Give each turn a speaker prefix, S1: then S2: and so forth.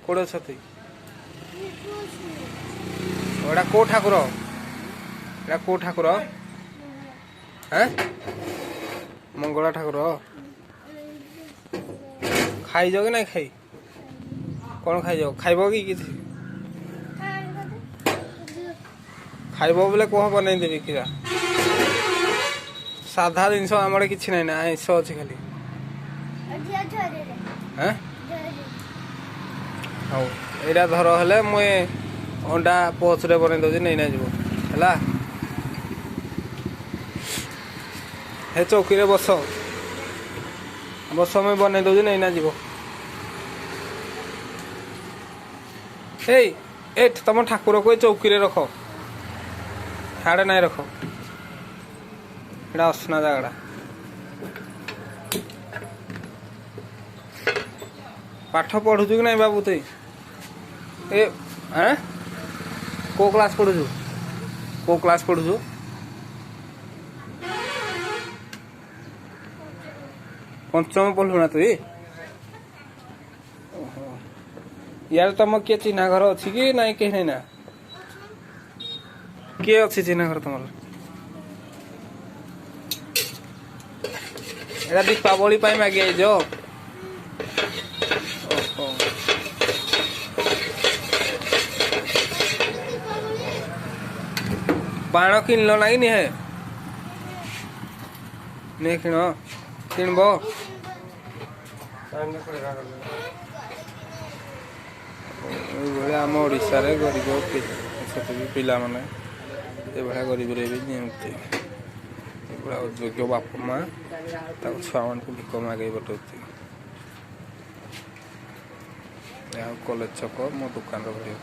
S1: କୋଉଠି ଅଛନ୍ତି? ଏଇଟା କୋଉ ଠାକୁର? ଏଇଟା କୋଉ ଠାକୁର? ମଙ୍ଗଳା ଠାକୁର। ଖାଇଛ କି ନାଇଁ ଖାଇ? କ'ଣ ଖାଇଛ? ଖାଇବ କି କିଛି? ଖାଇବ ବୋଲେ କୁହ ବନେଇଦେବି କ୍ଷୀରା। ସାଧା ଜିନିଷ ଆମର କିଛି ନାହିଁ ନା ଆଇଁଷ ଅଛି ଖାଲି। ହଉ ଏଇଟା ଧର ହେଲେ ମୁଇଁ ଅଣ୍ଡା ପୋଚରେ ବନେଇ ଦେଉଛି ନେଇନା ଯିବ ହେଲା। ହେ ଚୌକିରେ ବସ ମୁଇଁ ବନେଇ ଦେଉଛି ନେଇନା ଯିବ। ଏଇଠି ତମ ଠାକୁରକୁ ଏ ଚୌକିରେ ରଖ, ହାଡ଼େ ନାଇଁ ରଖ, ଏଇଟା ଅସନା ଜାଗାଟା। ପାଠ ପଢୁଛୁ କି ନାଇଁ ବାବୁ ତୁଇ? କୋଉ କ୍ଲାସ୍ ପଢୁଛୁ? କୋଉ କ୍ଲାସ୍ ପଢୁଛୁ? ପଞ୍ଚମ ପଢିଲୁ ନା ତୁଇ? ୟାର ତମ କିଏ ଚିହ୍ନା ଘର ଅଛି କି ନାଇଁ? କେହି ନାଇଁ ନା? କିଏ ଅଛି ଚିହ୍ନା ଘର ତମର? ଏଇଟା ଦୀପାବଳି ପାଇଁ ମାଗି ଆଇଛ? ବାଣ କିଣିଲ ନା କି ନିହେ? ନେ କିଣ, କିଣିବ? ଏଇଭଳିଆ ଆମ ଓଡ଼ିଶାରେ ଗରିବ ସେତିକି ପିଲାମାନେ ଏଭଳିଆ ଗରିବରେ ବି ନିଅନ୍ତି। ଏଭଳିଆ ଅଯୋଗ୍ୟ ବାପା ମା ତାଙ୍କ ଛୁଆମାନଙ୍କୁ ଭିକ ମାଗେଇ ପଠଉଛି। ଆଉ କଲେଜ ଛକ ମୋ ଦୋକାନର ଭିଡ଼ିଓ।